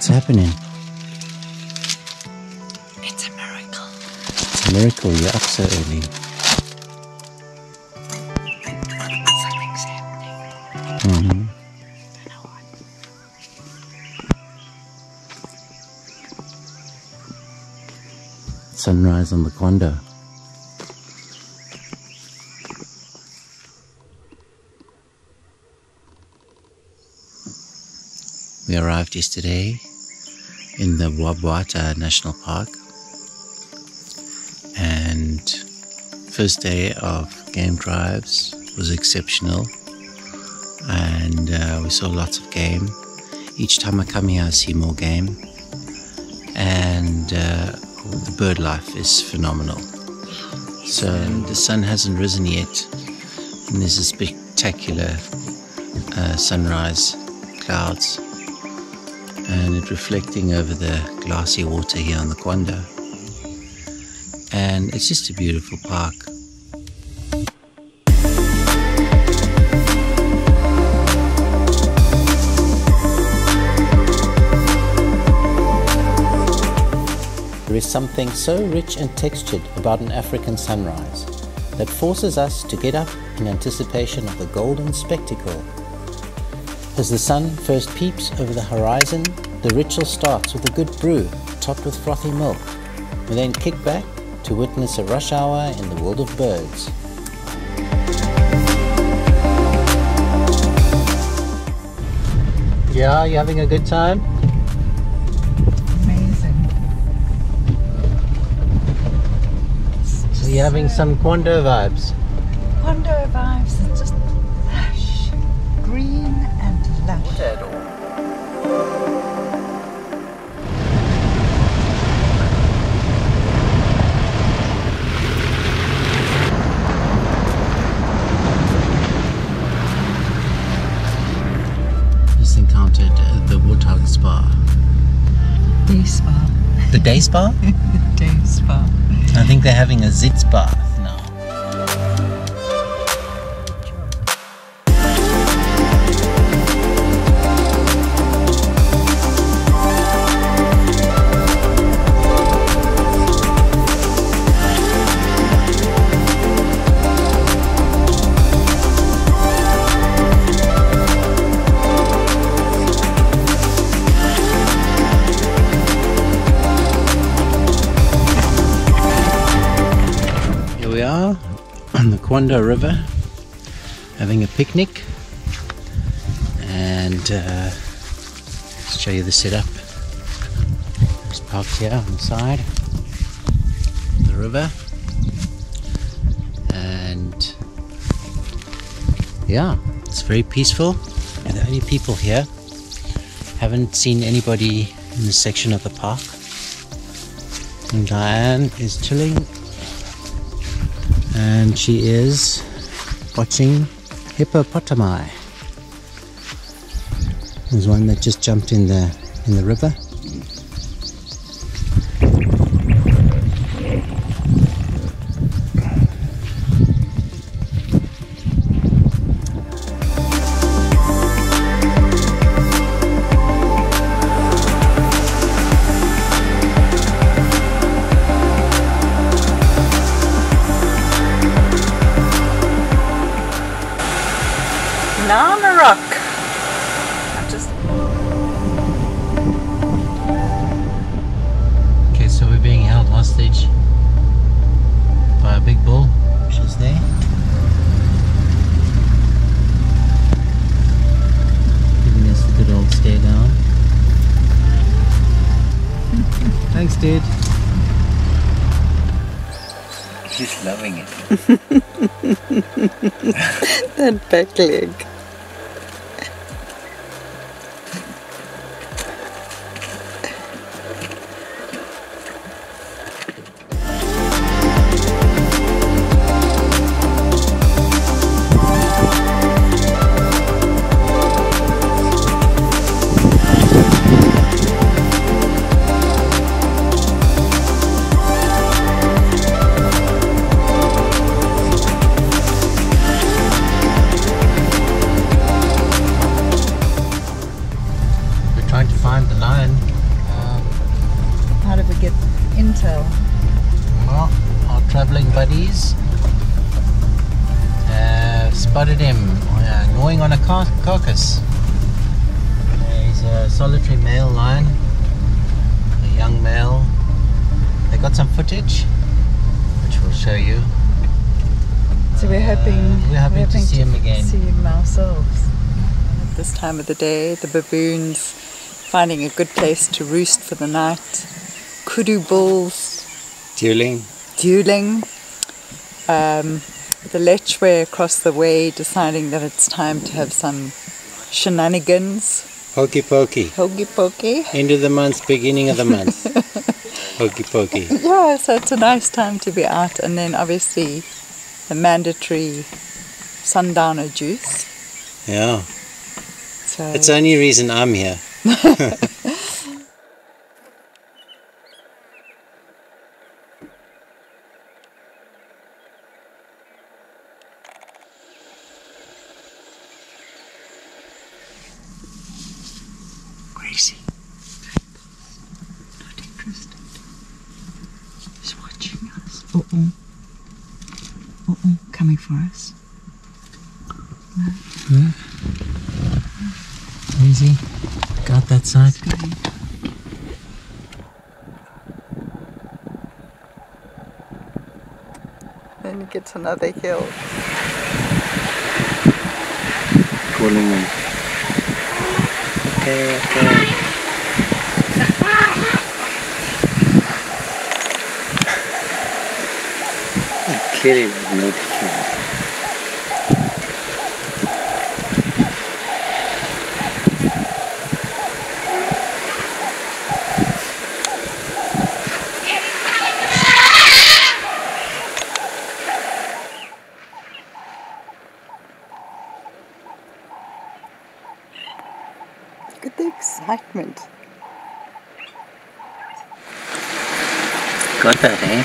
What's happening? It's a miracle. It's a miracle you're up so early. Something's happening. I don't know what. Sunrise on the Kwando. We arrived yesterday in the Bwabwata National Park, and first day of game drives was exceptional, and we saw lots of game. Each time I come here I see more game, and the bird life is phenomenal. So the sun hasn't risen yet, and there's a spectacular sunrise clouds, and it reflecting over the glassy water here on the Kwando, and it's just a beautiful park. There is something so rich and textured about an African sunrise that forces us to get up in anticipation of the golden spectacle. As the sun first peeps over the horizon, the ritual starts with a good brew topped with frothy milk. We then kick back to witness a rush hour in the world of birds. Yeah, you having a good time? Amazing. So you're having some Kwando vibes? Kwando vibes. It's just lush. Green and lush. Water at all? Just encountered the Warthog Spa. Day spa. The day spa? Day spa. I think they're having a zits bath now. We are on the Kwando River having a picnic, and let's show you the setup. It's parked here on the side of the river, and yeah, it's very peaceful, and the only people here. Haven't seen anybody in this section of the park, and Diane is chilling. And she is watching hippopotami. There's one that just jumped in the river. Rock. Okay, so we're being held hostage by a big bull. She's there. Giving us the good old stare down. Thanks, dude. She's loving it. That back leg. Trying to find the lion. How did we get intel? Well, our travelling buddies have spotted him gnawing on a carcass. He's a solitary male lion, a young male. They got some footage, which we'll show you. So we're hoping to see him again. See him ourselves. At this time of the day, the baboons finding a good place to roost for the night. Kudu bulls Dueling. The lechwe across the way deciding that it's time to have some shenanigans. Hokey pokey. Hokey pokey. End of the month, beginning of the month. Hokey pokey. Yeah, so it's a nice time to be out. And then obviously the mandatory sundowner juice. Yeah. So It's the only reason I'm here. Crazy. Not interested. He's watching us. Coming for us. Easy. Got that side. Then he gets another hill. Calling him. Okay. Kitty was no different. Look at the excitement. Got that, eh?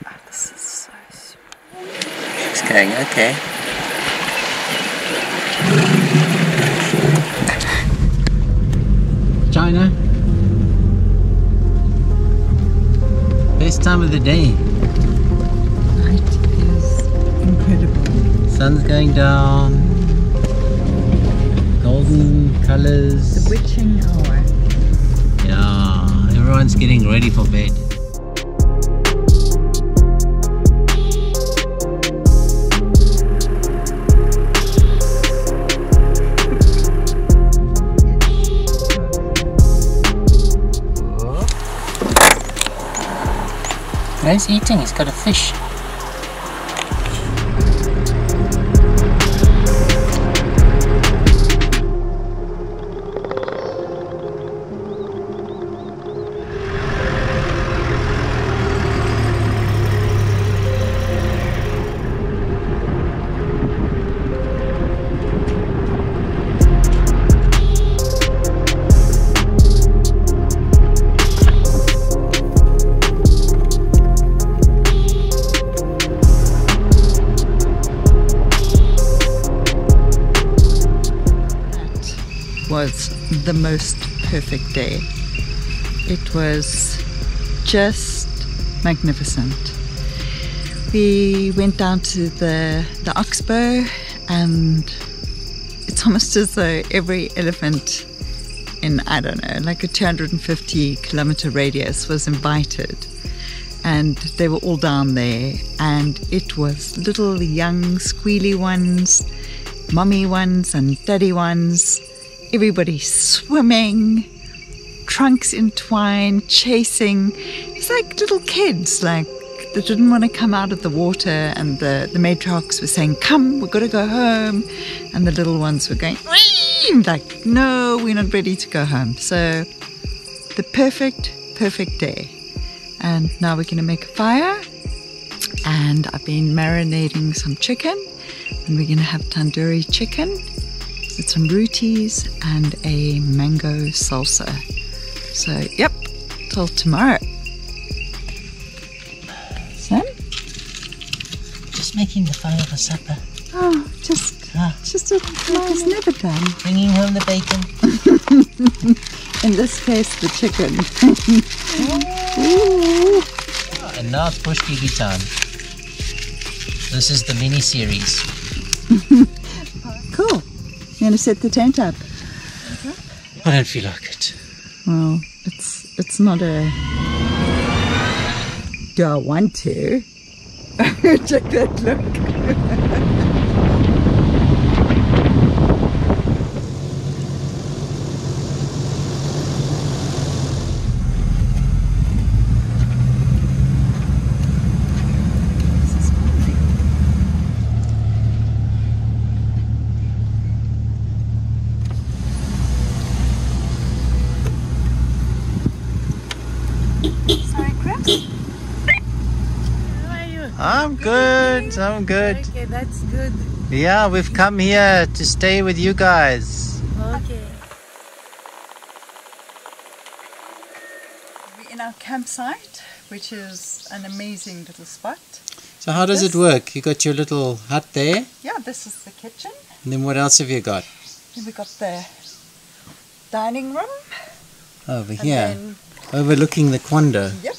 Oh, this is so sweet. It's going okay. China. Best time of the day. Night is incredible. Sun's going down. Golden colours. The witching hour. Yeah, everyone's getting ready for bed. He's eating, he's got a fish. Was the most perfect day. It was just magnificent. We went down to the oxbow, and it's almost as though every elephant in, I don't know, like a 250-kilometer radius was invited, and they were all down there, and it was little young squealy ones, mummy ones and daddy ones, everybody swimming, trunks entwined, chasing. It's like little kids, like they didn't want to come out of the water, and the matriarchs were saying, come, we've got to go home, and the little ones were going, like, no, we're not ready to go home. So the perfect day. And now we're going to make a fire, and I've been marinating some chicken, and we're going to have tandoori chicken with some rotis and a mango salsa. So, yep, till tomorrow. Sam? just making the fire for supper. Oh, just it's never done. Bringing home the bacon. In this case, the chicken. Ooh. And now it's bush TV time. This is the mini series. Cool. You want to set the tent up? I don't feel like it. Well, it's not a... Do I want to? Check that look. I'm good. Okay, that's good. Yeah, we've come here to stay with you guys. Okay. We're in our campsite, which is an amazing little spot. So how does it work? You got your little hut there, Yeah, this is the kitchen. and then what else have you got? Then we got the dining room. Over And here, then, overlooking the Kwando. yep,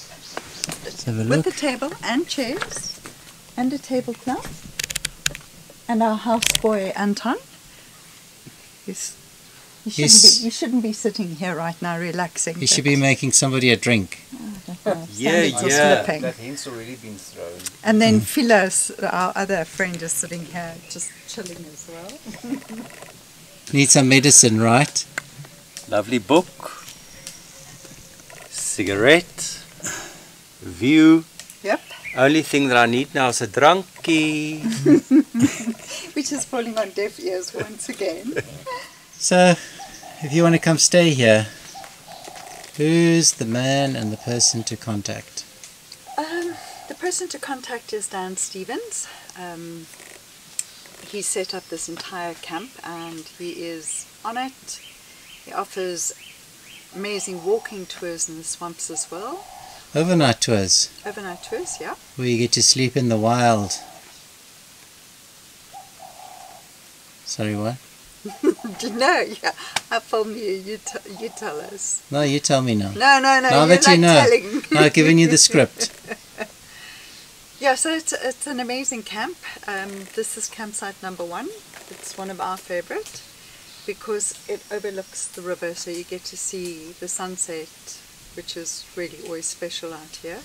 Let's have a with look. the table and chairs and a tablecloth. And our houseboy Anton. You shouldn't be sitting here right now relaxing. You should be making somebody a drink. Slipping. That hint's already been thrown. And then Philos, our other friend, is sitting here just chilling as well. Need some medicine, right? Lovely book. Cigarette. View. Yep. Only thing that I need now is a drunkie. Which is falling on deaf ears once again. So, if you want to come stay here, who's the man and the person to contact? The person to contact is Dan Stevens. He set up this entire camp and he is on it. He offers amazing walking tours in the swamps as well. Overnight tours, Overnight tours, yeah. where you get to sleep in the wild. Sorry, what? No, yeah. I film you. You tell us. No, you tell me now. No. Now you're that you not know, telling. I've given you the script. Yeah, so it's an amazing camp. This is campsite number 1. It's one of our favorite because it overlooks the river, so you get to see the sunset, which is really always special out here.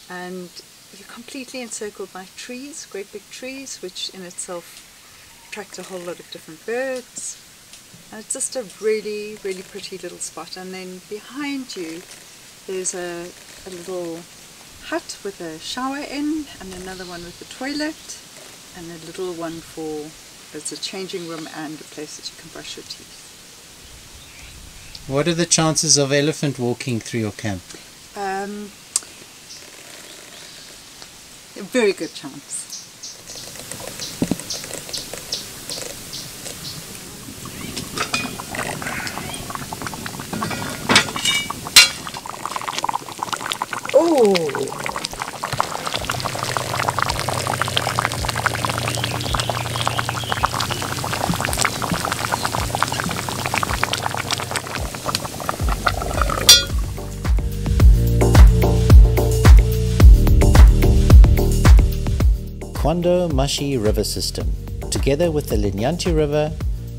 And you're completely encircled by trees, great big trees, which in itself attract a whole lot of different birds. And it's just a really, really pretty little spot. And then behind you, there's a little hut with a shower in, and another one with a toilet, and a little one for, there's a changing room and a place that you can brush your teeth. What are the chances of elephant walking through your camp? A very good chance. Oh! Kwando Mashi river system, together with the Linyanti river,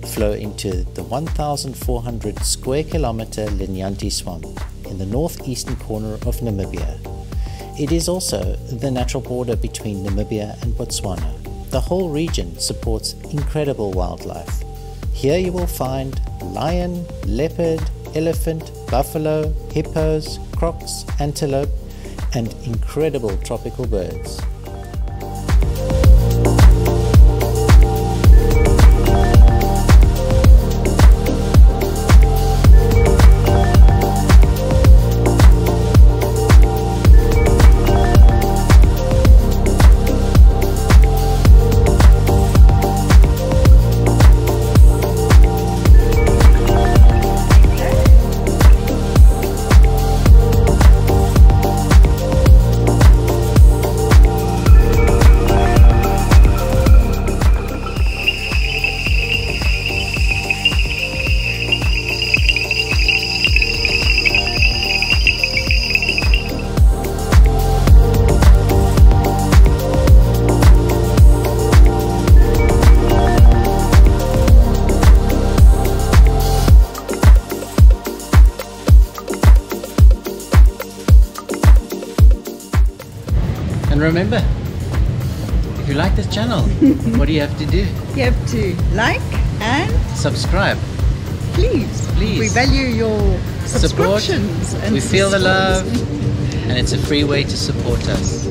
flow into the 1,400 square kilometer Linyanti swamp in the northeastern corner of Namibia. It is also the natural border between Namibia and Botswana. The whole region supports incredible wildlife. Here you will find lion, leopard, elephant, buffalo, hippos, crocs, antelope, and incredible tropical birds. And remember, if you like this channel, what do you have to do? You have to like and Subscribe. please. We value your Support. subscriptions. We feel the love, and it's a free way to support us.